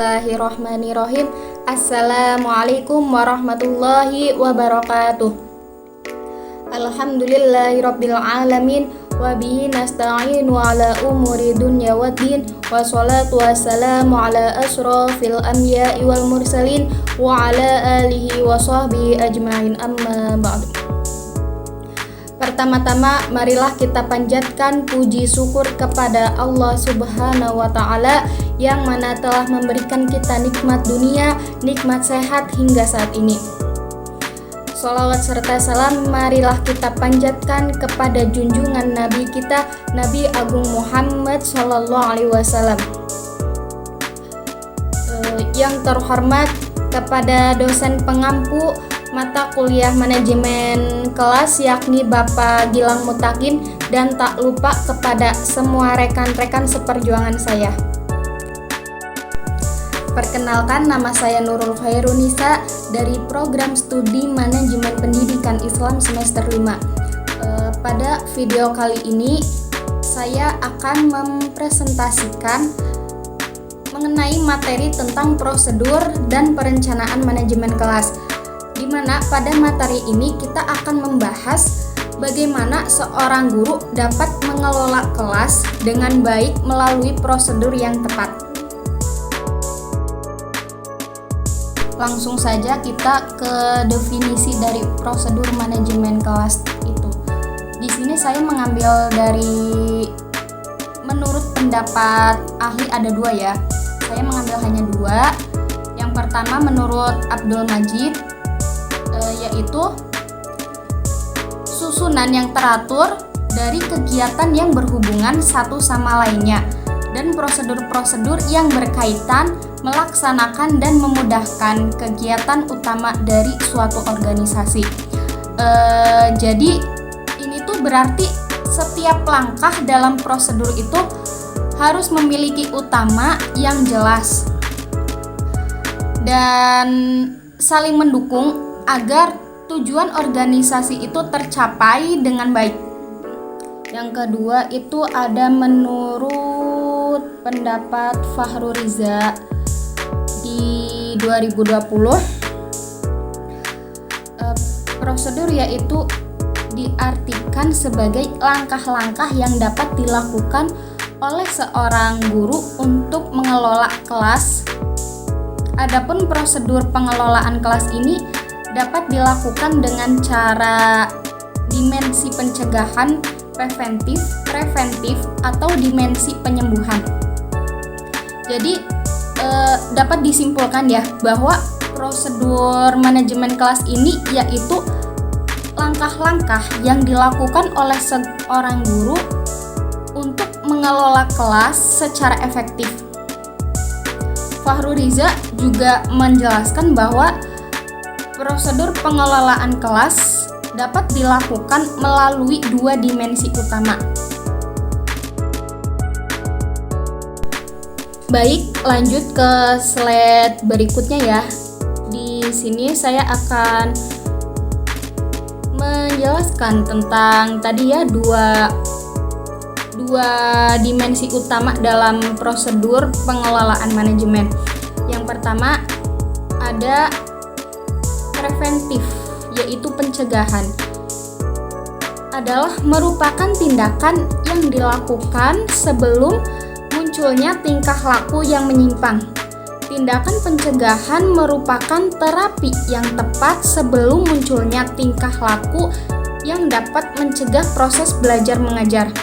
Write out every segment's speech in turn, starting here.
Bismillahirrahmanirrahim. Assalamualaikum warahmatullahi wabarakatuh. Alhamdulillahirabbil alamin wa bihi nasta'inu ala umuri dunya waddin wassalatu wassalamu ala asrofil anbiya'i wal mursalin wa ala alihi wa sahbihi ajma'in, amma ba'du. Pertama-tama marilah kita panjatkan puji syukur kepada Allah Subhanahu wa Ta'ala yang mana telah memberikan kita nikmat dunia, nikmat sehat hingga saat ini. Sholawat serta salam marilah kita panjatkan kepada junjungan Nabi kita, Nabi Agung Muhammad Sallallahu Alaihi Wasallam. Yang terhormat kepada dosen pengampu mata kuliah manajemen kelas yakni Bapak Gilang Mutakin, dan tak lupa kepada semua rekan-rekan seperjuangan saya. Perkenalkan, nama saya Nurul Khairunisa dari program studi manajemen pendidikan Islam semester 5. Pada video kali ini saya akan mempresentasikan mengenai materi tentang prosedur dan perencanaan manajemen kelas, di mana pada materi ini kita akan membahas bagaimana seorang guru dapat mengelola kelas dengan baik melalui prosedur yang tepat. Langsung saja kita ke definisi dari prosedur manajemen kelas itu. Di sini saya mengambil dari menurut pendapat ahli ada dua ya. Saya mengambil hanya dua. Yang pertama menurut Abdul Majid, yaitu susunan yang teratur dari kegiatan yang berhubungan satu sama lainnya dan prosedur-prosedur yang berkaitan melaksanakan dan memudahkan kegiatan utama dari suatu organisasi. Jadi ini tuh berarti setiap langkah dalam prosedur itu harus memiliki utama yang jelas dan saling mendukung agar tujuan organisasi itu tercapai dengan baik. Yang kedua itu ada menurut pendapat Fahru Riza di 2020, prosedur yaitu diartikan sebagai langkah-langkah yang dapat dilakukan oleh seorang guru untuk mengelola kelas. Adapun prosedur pengelolaan kelas ini dapat dilakukan dengan cara dimensi pencegahan, preventif, atau dimensi penyembuhan. Jadi dapat disimpulkan ya bahwa prosedur manajemen kelas ini yaitu langkah-langkah yang dilakukan oleh seorang guru untuk mengelola kelas secara efektif. Fahru Riza juga menjelaskan bahwa prosedur pengelolaan kelas dapat dilakukan melalui dua dimensi utama. Baik, lanjut ke slide berikutnya ya. Di sini saya akan menjelaskan tentang tadi ya dua dimensi utama dalam prosedur pengelolaan manajemen. Yang pertama ada preventif, yaitu pencegahan. Adalah merupakan tindakan yang dilakukan sebelum munculnya tingkah laku yang menyimpang. Tindakan pencegahan merupakan terapi yang tepat sebelum munculnya tingkah laku yang dapat mencegah proses belajar mengajar.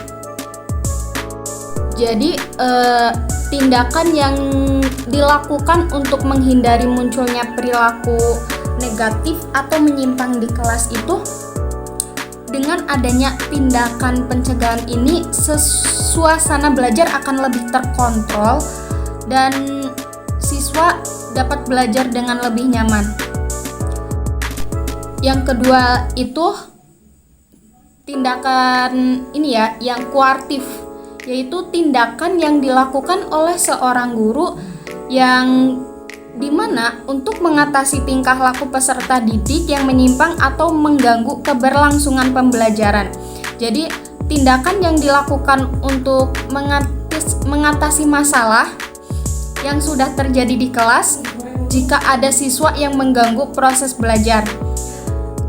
Jadi tindakan yang dilakukan untuk menghindari munculnya perilaku negatif atau menyimpang di kelas itu, dengan adanya tindakan pencegahan ini suasana belajar akan lebih terkontrol dan siswa dapat belajar dengan lebih nyaman. Yang kedua itu tindakan ini ya yang koartif, yaitu tindakan yang dilakukan oleh seorang guru yang dimana untuk mengatasi tingkah laku peserta didik yang menyimpang atau mengganggu keberlangsungan pembelajaran. Jadi tindakan yang dilakukan untuk mengatasi masalah yang sudah terjadi di kelas jika ada siswa yang mengganggu proses belajar.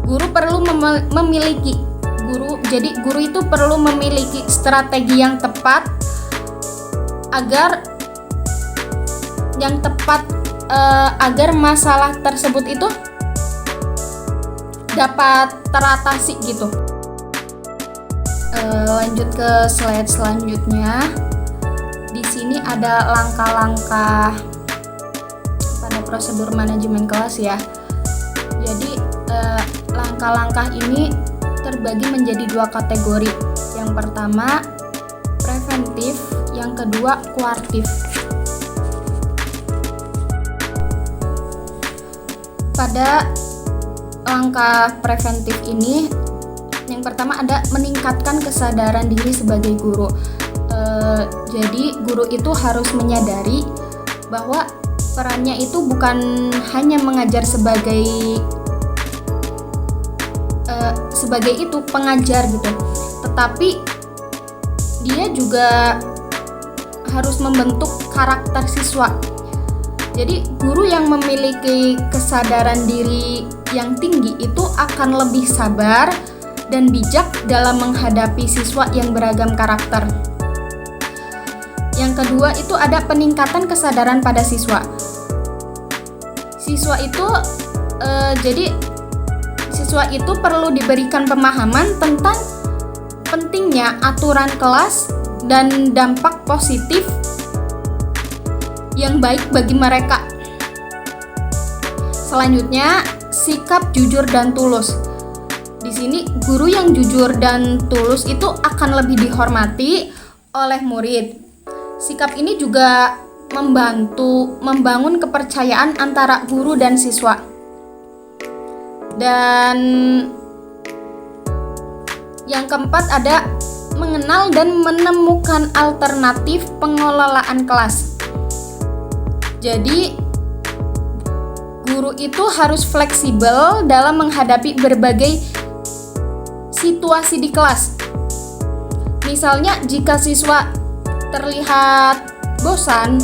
Guru itu perlu memiliki strategi yang tepat agar masalah tersebut itu dapat teratasi gitu. Lanjut ke slide selanjutnya. Di sini ada langkah-langkah pada prosedur manajemen kelas ya. Jadi langkah-langkah ini terbagi menjadi 2 kategori. Yang pertama preventif, yang kedua kuartif. Pada langkah preventif ini, yang pertama ada meningkatkan kesadaran diri sebagai guru. Jadi guru itu harus menyadari bahwa perannya itu bukan hanya mengajar sebagai itu pengajar gitu, tetapi dia juga harus membentuk karakter siswa. Jadi guru yang memiliki kesadaran diri yang tinggi itu akan lebih sabar dan bijak dalam menghadapi siswa yang beragam karakter. Yang kedua itu ada peningkatan kesadaran pada siswa. Siswa itu perlu diberikan pemahaman tentang pentingnya aturan kelas dan dampak positif yang baik bagi mereka. Selanjutnya, sikap jujur dan tulus. Di sini guru yang jujur dan tulus itu akan lebih dihormati oleh murid. Sikap ini juga membantu membangun kepercayaan antara guru dan siswa. Dan yang keempat ada mengenal dan menemukan alternatif pengelolaan kelas. Jadi guru itu harus fleksibel dalam menghadapi berbagai situasi di kelas. Misalnya jika siswa terlihat bosan,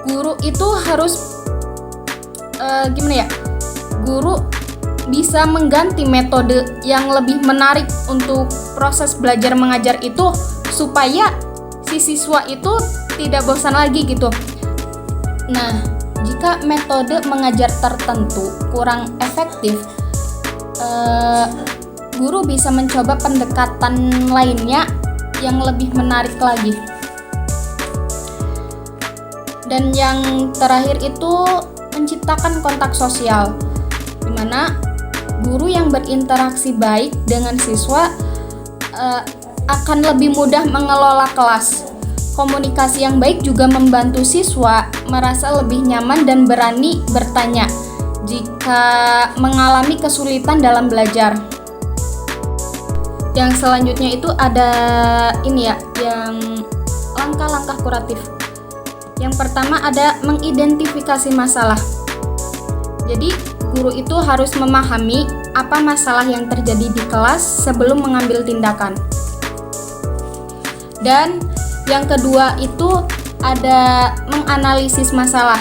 guru itu harus Guru bisa mengganti metode yang lebih menarik untuk proses belajar mengajar itu supaya si siswa itu tidak bosan lagi gitu. Nah, jika metode mengajar tertentu kurang efektif, guru bisa mencoba pendekatan lainnya yang lebih menarik lagi. Dan yang terakhir itu menciptakan kontak sosial, di mana guru yang berinteraksi baik dengan siswa akan lebih mudah mengelola kelas. Komunikasi yang baik juga membantu siswa merasa lebih nyaman dan berani bertanya jika mengalami kesulitan dalam belajar. Yang selanjutnya itu ada yang langkah-langkah kuratif. Yang pertama ada mengidentifikasi masalah. Jadi guru itu harus memahami apa masalah yang terjadi di kelas sebelum mengambil tindakan. Dan yang kedua itu ada menganalisis masalah.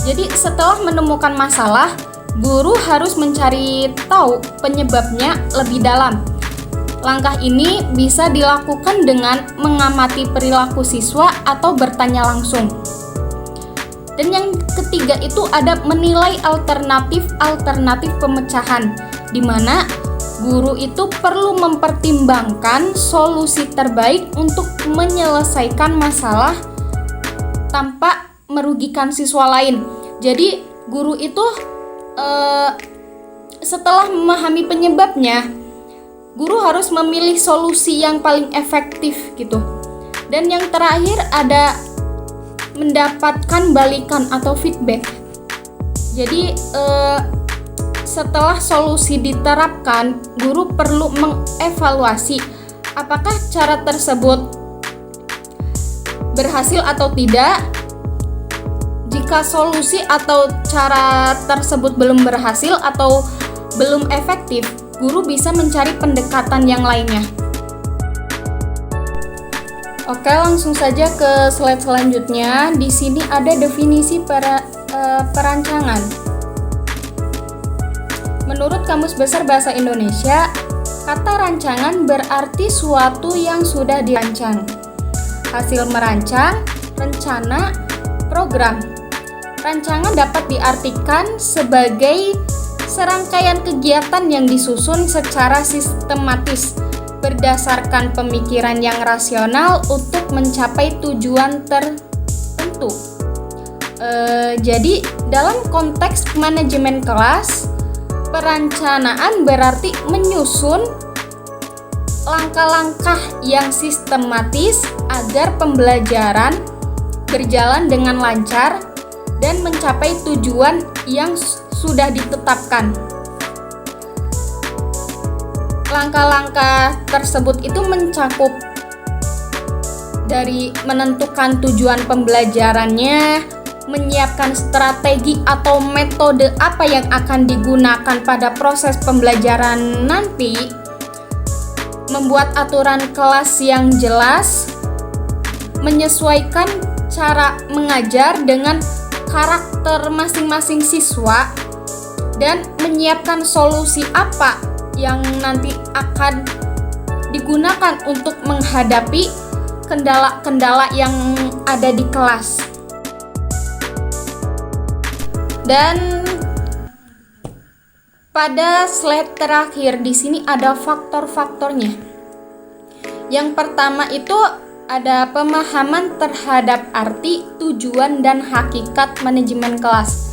Jadi setelah menemukan masalah, guru harus mencari tahu penyebabnya lebih dalam. Langkah ini bisa dilakukan dengan mengamati perilaku siswa atau bertanya langsung. Dan yang ketiga itu ada menilai alternatif pemecahan, di mana guru itu perlu mempertimbangkan solusi terbaik untuk menyelesaikan masalah tanpa merugikan siswa lain. Jadi guru itu setelah memahami penyebabnya, guru harus memilih solusi yang paling efektif gitu. Dan yang terakhir ada mendapatkan balikan atau feedback. Jadi setelah solusi diterapkan, guru perlu mengevaluasi apakah cara tersebut berhasil atau tidak. Jika solusi atau cara tersebut belum berhasil atau belum efektif, guru bisa mencari pendekatan yang lainnya. Oke, langsung saja ke slide selanjutnya. Di sini ada definisi perancangan. Menurut Kamus Besar Bahasa Indonesia, kata rancangan berarti suatu yang sudah dirancang. Hasil merancang, rencana, program. Rancangan dapat diartikan sebagai serangkaian kegiatan yang disusun secara sistematis berdasarkan pemikiran yang rasional untuk mencapai tujuan tertentu. Jadi dalam konteks manajemen kelas, perencanaan berarti menyusun langkah-langkah yang sistematis agar pembelajaran berjalan dengan lancar dan mencapai tujuan yang sudah ditetapkan. Langkah-langkah tersebut itu mencakup dari menentukan tujuan pembelajarannya, menyiapkan strategi atau metode apa yang akan digunakan pada proses pembelajaran nanti, membuat aturan kelas yang jelas, menyesuaikan cara mengajar dengan karakter masing-masing siswa, dan menyiapkan solusi apa yang nanti akan digunakan untuk menghadapi kendala-kendala yang ada di kelas. Dan pada slide terakhir di sini ada faktor-faktornya. Yang pertama itu ada pemahaman terhadap arti, tujuan, dan hakikat manajemen kelas.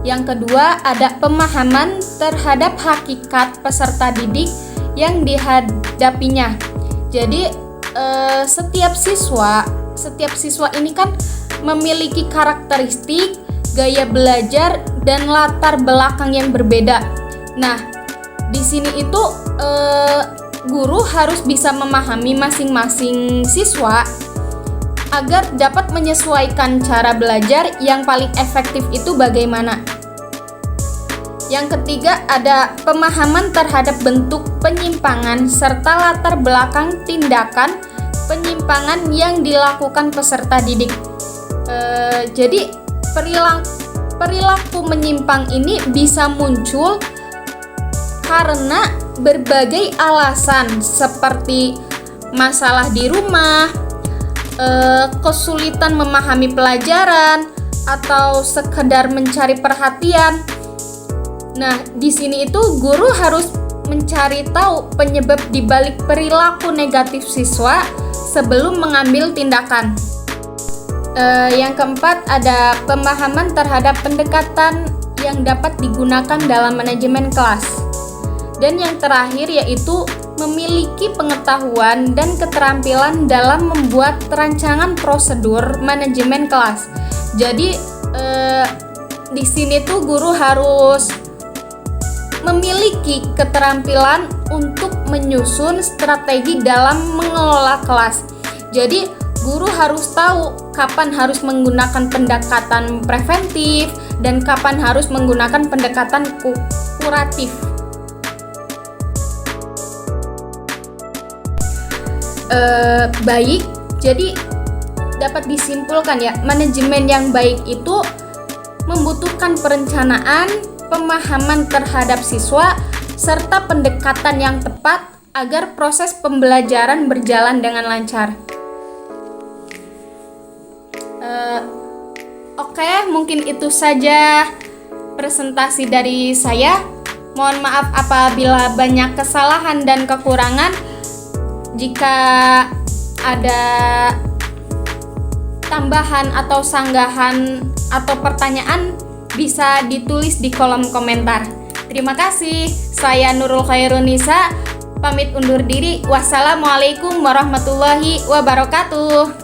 Yang kedua ada pemahaman terhadap hakikat peserta didik yang dihadapinya. Jadi setiap siswa ini kan memiliki karakteristik, gaya belajar, dan latar belakang yang berbeda. Nah, di sini itu guru harus bisa memahami masing-masing siswa agar dapat menyesuaikan cara belajar yang paling efektif itu bagaimana. Yang ketiga ada pemahaman terhadap bentuk penyimpangan serta latar belakang tindakan penyimpangan yang dilakukan peserta didik. Jadi perilaku menyimpang ini bisa muncul karena berbagai alasan seperti masalah di rumah, kesulitan memahami pelajaran, atau sekedar mencari perhatian. Nah, di sini itu guru harus mencari tahu penyebab di balik perilaku negatif siswa sebelum mengambil tindakan. Yang keempat ada pemahaman terhadap pendekatan yang dapat digunakan dalam manajemen kelas. Dan yang terakhir yaitu memiliki pengetahuan dan keterampilan dalam membuat rancangan prosedur manajemen kelas. Jadi di sini tuh guru harus memiliki keterampilan untuk menyusun strategi dalam mengelola kelas. Jadi guru harus tahu kapan harus menggunakan pendekatan preventif dan kapan harus menggunakan pendekatan kuratif. Baik, jadi dapat disimpulkan ya, manajemen yang baik itu membutuhkan perencanaan, pemahaman terhadap siswa, serta pendekatan yang tepat agar proses pembelajaran berjalan dengan lancar. Oke, mungkin itu saja presentasi dari saya. Mohon maaf apabila banyak kesalahan dan kekurangan. Jika ada tambahan atau sanggahan atau pertanyaan, bisa ditulis di kolom komentar. Terima kasih. Saya Nurul Khairunisa, pamit undur diri. Wassalamualaikum warahmatullahi wabarakatuh.